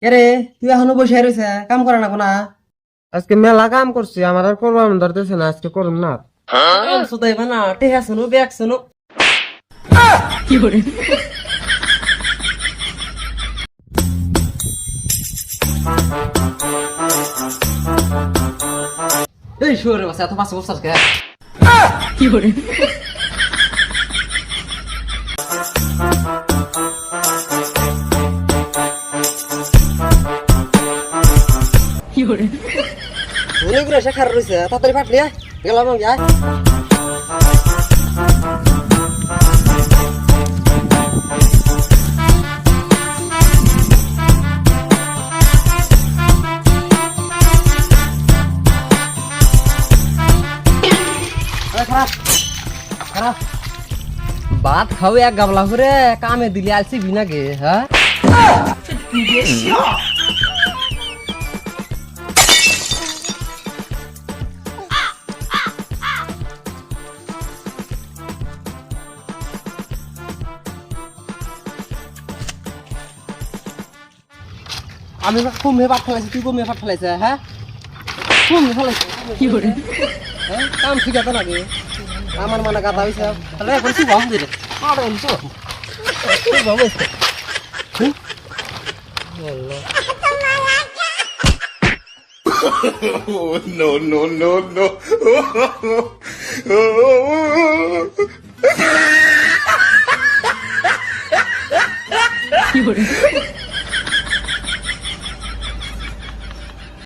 এরে তুই এখনো বসে রয়েছে কাম করে না কোনা আজকে মেলা কাম করছি আমার আর করবার মন ধরতেছে না আজকে করুম না সুতাই বানা টেহা শুনো ব্যাগ শুনো কি করে এই শুয়ারের বাচ্চা এত পাশে বসে কে কি করে কি করে অনেকগুলো শেখার রয়েছে তাড়াতাড়ি পাঠলি গেলাম যা ভাত খাও এক গাবলা করে কামে দিলে আলছি বিনাকে হ্যাঁ আমি কমে ভাত ফেলাইছি তুই কমে ভাত ফেলাইছে হ্যাঁ কমে ফেলাইছে কি করে হ্যাঁ কাম ঠিক আছে নাকি আমার মানে গাদা হয়েছে তাহলে এখন কি ভাব দিলে আরে তো কি ভাব হয়েছে no, no, no, no. কি করে